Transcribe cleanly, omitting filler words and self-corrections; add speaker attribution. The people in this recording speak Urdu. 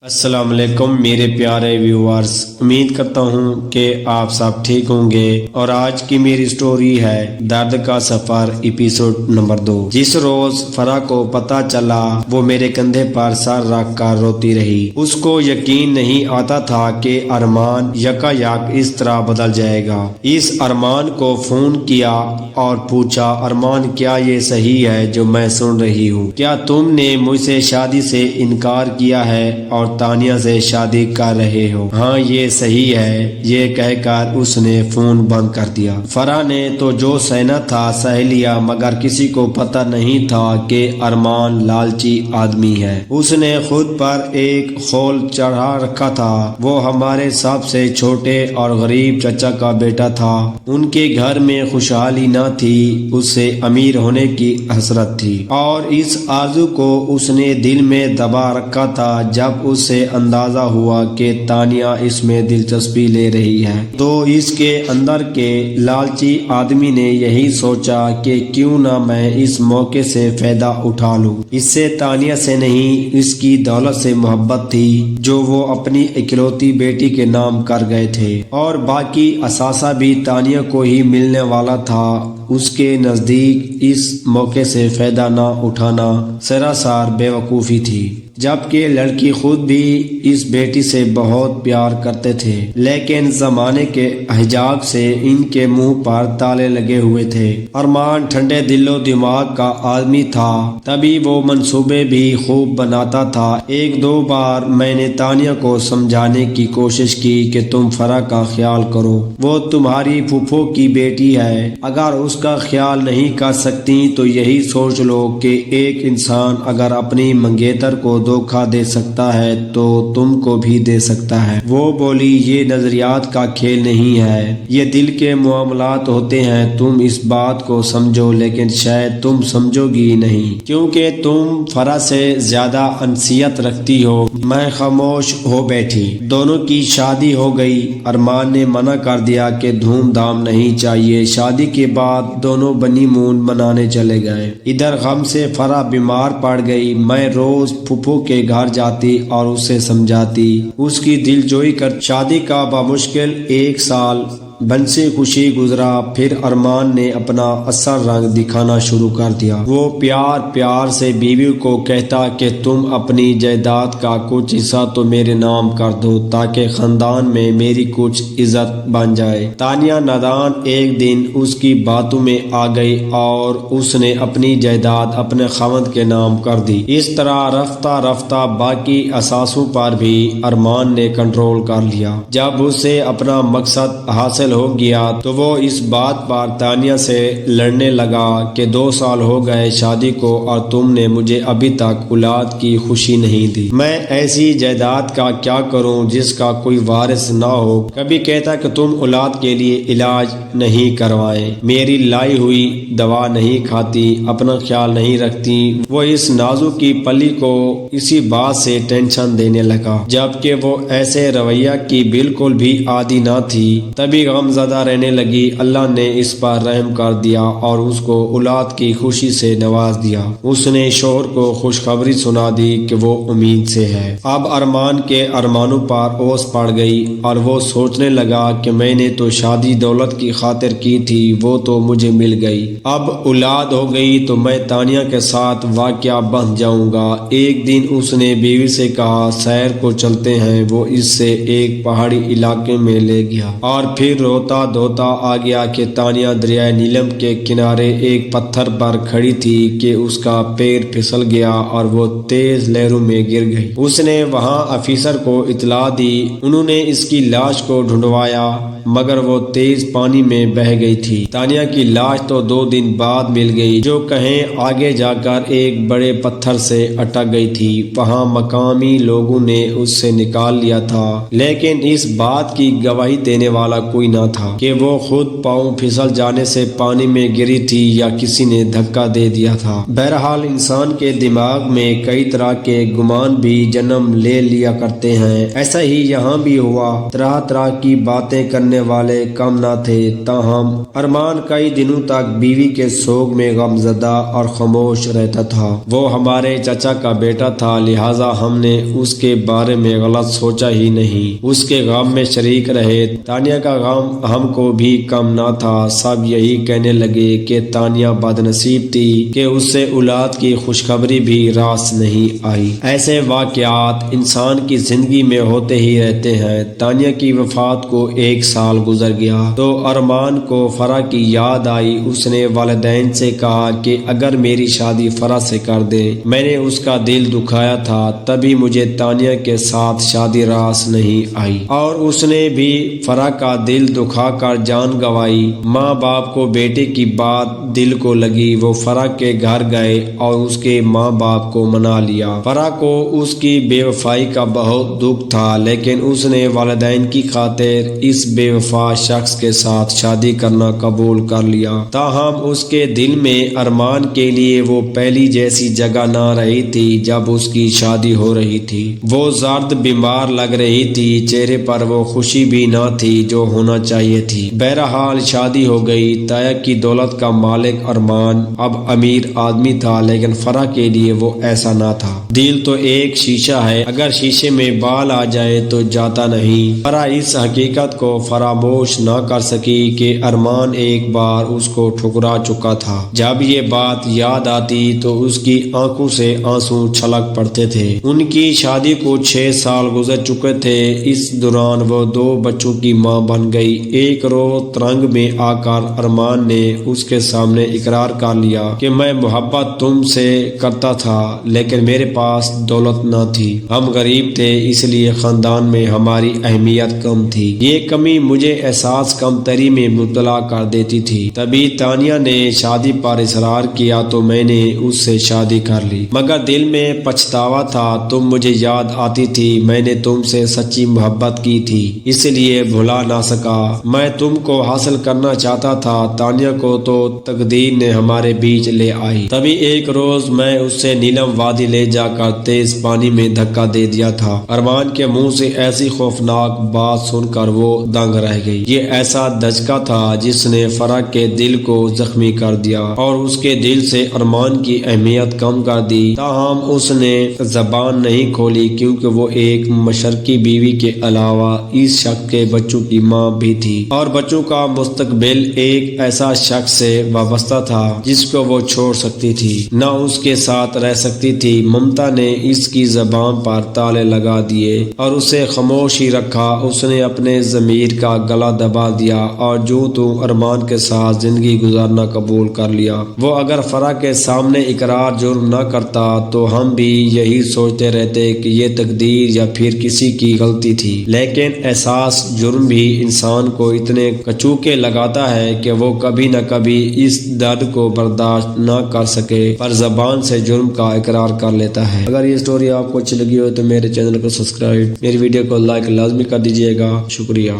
Speaker 1: السلام علیکم میرے پیارے ویورز، امید کرتا ہوں کہ آپ سب ٹھیک ہوں گے۔ اور آج کی میری سٹوری ہے درد کا سفر ایپیسوڈ نمبر 2۔ جس روز فرح کو پتا چلا وہ میرے کندھے پر سر رکھ کر روتی رہی۔ اس کو یقین نہیں آتا تھا کہ ارمان یکا یک اس طرح بدل جائے گا۔ اس ارمان کو فون کیا اور پوچھا، ارمان کیا یہ صحیح ہے جو میں سن رہی ہوں؟ کیا تم نے مجھ سے شادی سے انکار کیا ہے اور تانیہ سے شادی کر رہے ہو؟ ہاں یہ صحیح ہے، یہ کہہ کر اس نے فون بند کر دیا۔ فرح نے تو جو سہنا تھا سہ لیا، مگر کسی کو پتہ نہیں تھا کہ ارمان لالچی آدمی ہے۔ اس نے خود پر ایک خول چڑھا رکھا تھا۔ وہ ہمارے سب سے چھوٹے اور غریب چچا کا بیٹا تھا۔ ان کے گھر میں خوشحالی نہ تھی، اس سے امیر ہونے کی حسرت تھی، اور اس آرزو کو اس نے دل میں دبا رکھا تھا۔ جب اس سے اندازہ ہوا کہ تانیہ اس میں دلچسپی لے رہی ہے تو اس کے اندر کے لالچی آدمی نے یہی سوچا کہ کیوں نہ میں اس موقع سے فائدہ اٹھا لوں۔ اس سے تانیہ سے نہیں، اس کی دولت سے محبت تھی جو وہ اپنی اکلوتی بیٹی کے نام کر گئے تھے، اور باقی اثاثہ بھی تانیہ کو ہی ملنے والا تھا۔ اس کے نزدیک اس موقع سے فائدہ نہ اٹھانا سراسر بے وقوفی تھی، جبکہ لڑکی خود بھی اس بیٹی سے بہت پیار کرتے تھے، لیکن زمانے کے حجاب سے ان کے منہ پر تالے لگے ہوئے تھے۔ ارمان ٹھنڈے دل و دماغ کا آدمی تھا، تبھی وہ منصوبے بھی خوب بناتا تھا۔ ایک دو بار میں نے تانیہ کو سمجھانے کی کوشش کی کہ تم فرح کا خیال کرو، وہ تمہاری پھوپھو کی بیٹی ہے، اگر اس کا خیال نہیں کر سکتی تو یہی سوچ لو کہ ایک انسان اگر اپنی منگیتر کو دھوکہ دے سکتا ہے تو تم کو بھی دے سکتا ہے۔ وہ بولی، یہ نظریات کا کھیل نہیں ہے، یہ دل کے معاملات ہوتے ہیں۔ تم اس بات کو سمجھو، لیکن شاید تم سمجھو گی نہیں، کیونکہ تم فرح سے زیادہ انسیت رکھتی ہو۔ میں خاموش ہو بیٹھی۔ دونوں کی شادی ہو گئی۔ ارمان نے منع کر دیا کہ دھوم دھام نہیں چاہیے۔ شادی کے بعد دونوں بنی مون منانے چلے گئے۔ ادھر غم سے فرح بیمار پڑ گئی۔ میں روز پھوپھو کے گھر جاتی اور اسے سمجھاتی، اس کی دل جوئی کر۔ شادی کا بمشکل 1 سال بنسی خوشی گزرا۔ پھر ارمان نے اپنا اصل رنگ دکھانا شروع کر دیا۔ وہ پیار سے بیوی کو کہتا کہ تم اپنی جائیداد کا کچھ حصہ تو میرے نام کر دو تاکہ خاندان میں میری کچھ عزت بن جائے۔ تانیہ نادان ایک دن اس کی باتوں میں آ گئی اور اس نے اپنی جائیداد اپنے خاوند کے نام کر دی۔ اس طرح رفتہ رفتہ باقی اثاثوں پر بھی ارمان نے کنٹرول کر لیا۔ جب اسے اپنا مقصد حاصل ہو گیا تو وہ اس بات پر تانیہ سے لڑنے لگا کہ 2 سال ہو گئے شادی کو اور تم نے مجھے ابھی تک اولاد کی خوشی نہیں دی۔ میں ایسی جائیداد کا کیا کروں جس کا کوئی وارث نہ ہو؟ کبھی کہتا کہ تم اولاد کے لیے علاج نہیں کروائیں، میری لائی ہوئی دوا نہیں کھاتی، اپنا خیال نہیں رکھتی۔ وہ اس نازو کی پلی کو اسی بات سے ٹینشن دینے لگا، جبکہ وہ ایسے رویہ کی بالکل بھی عادی نہ تھی۔ تبھی غم زدہ رہنے لگی۔ اللہ نے اس پر رحم کر دیا اور اس کو اولاد کی خوشی سے نواز دیا۔ اس نے شوہر کو خوشخبری سنا دی کہ وہ امید سے ہے۔ اب ارمان کے ارمانوں پر اوس پڑ گئی اور وہ سوچنے لگا کہ میں نے تو شادی دولت کی خاطر کی تھی، وہ تو مجھے مل گئی، اب اولاد ہو گئی تو میں تانیہ کے ساتھ واقعہ بن جاؤں گا۔ ایک دن اس نے بیوی سے کہا، سیر کو چلتے ہیں۔ وہ اس سے ایک پہاڑی علاقے میں لے گیا اور پھر روتا دھوتا آ گیا کہ تانیہ دریائے نیلم کے کنارے ایک پتھر پر کھڑی تھی کہ اس کا پیر پھسل گیا اور وہ تیز لہروں میں گر گئی۔ اس نے وہاں افیسر کو اطلاع دی۔ انہوں نے اس کی لاش کو ڈھونڈوایا مگر وہ تیز پانی میں بہہ گئی تھی۔ تانیہ کی لاش تو 2 دن بعد مل گئی، جو کہیں آگے جا کر ایک بڑے پتھر سے اٹک گئی تھی۔ وہاں مقامی لوگوں نے اس سے نکال لیا تھا، لیکن اس بات کی گواہی دینے والا کوئی نہ تھا کہ وہ خود پاؤں پھسل جانے سے پانی میں گری تھی یا کسی نے دھکا دے دیا تھا۔ بہرحال انسان کے دماغ میں کئی طرح کے گمان بھی جنم لے لیا کرتے ہیں، ایسا ہی یہاں بھی ہوا۔ طرح طرح کی باتیں کرنے والے کم نہ تھے، تاہم ارمان کئی دنوں تک بیوی کے سوگ میں غم زدہ اور خاموش رہتا تھا۔ وہ ہمارے چچا کا بیٹا تھا، لہٰذا ہم نے اس کے بارے میں غلط سوچا ہی نہیں، اس کے غم میں شریک رہے۔ تانیہ کا غم ہم کو بھی کم نہ تھا، سب یہی کہنے لگے کہ تانیہ بد نصیب تھی کہ اس سے اولاد کی خوشخبری بھی راس نہیں آئی۔ ایسے واقعات انسان کی زندگی میں ہوتے ہی رہتے ہیں۔ تانیہ کی وفات کو 1 سال گزر گیا تو ارمان کو فرح کی یاد آئی۔ اس نے والدین سے کہا کہ اگر میری شادی فرح سے کر دے، میں نے اس کا دل دکھایا تھا، تبھی مجھے تانیہ کے ساتھ شادی راس نہیں آئی، اور اس نے بھی فرح کا دل دکھا کر جان گنوائی۔ ماں باپ کو بیٹے کی بات دل کو لگی، وہ فرح کے گھر گئے اور اس کے ماں باپ کو منا لیا۔ فرح کو اس کی بے وفائی کا بہت دکھ تھا، لیکن اس نے والدین کی خاطر اس بے وفا شخص کے ساتھ شادی کرنا قبول کر لیا۔ تاہم اس کے دل میں ارمان کے لیے وہ پہلی جیسی جگہ نہ رہی تھی جب اس کی شادی ہو رہی تھی۔ وہ زرد بیمار لگ رہی تھی، چہرے پر وہ خوشی بھی نہ تھی جو ہونا چاہیے تھی۔ بہرحال شادی ہو گئی۔ تایا کی دولت کا مالک ارمان اب امیر آدمی تھا، لیکن فرح کے لیے وہ ایسا نہ تھا۔ دل تو ایک شیشہ ہے، اگر شیشے میں بال آ جائے تو جاتا نہیں۔ فرح اس حقیقت کو فراموش نہ کر سکی کہ ارمان ایک بار اس کو ٹھکرا چکا تھا۔ جب یہ بات یاد آتی تو اس کی آنکھوں سے آنسو چھلک پڑتے تھے۔ ان کی شادی کو 6 سال گزر چکے تھے۔ اس دوران وہ 2 بچوں کی ماں بن گئی۔ ایک روز ترنگ میں آ کر ارمان نے اس کے سامنے اقرار کر لیا کہ میں محبت تم سے کرتا تھا، لیکن میرے پاس دولت نہ تھی۔ ہم غریب تھے، اس لیے خاندان میں ہماری اہمیت کم تھی۔ یہ کمی مجھے احساس کمتری میں مبتلا کر دیتی تھی۔ تبھی تانیہ نے شادی پر اصرار کیا تو میں نے اس سے شادی کر لی، مگر دل میں پچھتاوا تھا۔ تم مجھے یاد آتی تھی، میں نے تم سے سچی محبت کی تھی، اس لیے بھلا نہ سکا۔ میں تم کو حاصل کرنا چاہتا تھا، تانیہ کو تو تقدیر نے ہمارے بیچ لے آئی۔ تبھی ایک روز میں اس سے نیلم وادی لے جا کر تیز پانی میں دھکا دے دیا تھا۔ ارمان کے منہ سے ایسی خوفناک بات سن کر وہ دنگ رہ گئی۔ یہ ایسا دھچکا تھا جس نے فرح کے دل کو زخمی کر دیا اور اس کے دل سے ارمان کی اہمیت کم کر دی۔ تاہم اس نے زبان نہیں کھولی، کیونکہ وہ ایک مشرقی بیوی کے علاوہ اس شخص کے بچوں کی ماں بھی تھی، اور بچوں کا مستقبل ایک ایسا شخص سے وابستہ تھا جس کو وہ چھوڑ سکتی تھی، نہ اس کے ساتھ رہ سکتی تھی۔ ممتا نے اس کی زبان پر تالے لگا دیے اور اسے خاموش ہی رکھا۔ اس نے اپنے ضمیر کا گلا دبا دیا اور جو تو ارمان کے ساتھ زندگی گزارنا قبول کر لیا۔ وہ اگر فرح کے سامنے اقرار جرم نہ کرتا تو ہم بھی یہی سوچتے رہتے کہ یہ تقدیر یا پھر کسی کی غلطی تھی، لیکن احساس جرم بھی انسان کو اتنے کچوکے لگاتا ہے کہ وہ کبھی نہ کبھی اس درد کو برداشت نہ کر سکے پر زبان سے جرم کا اقرار کر لیتا ہے۔ اگر یہ سٹوری آپ کو اچھی لگی ہو تو میرے چینل کو سبسکرائب، میری ویڈیو کو لائک لازمی کر دیجیے گا۔ شکریہ۔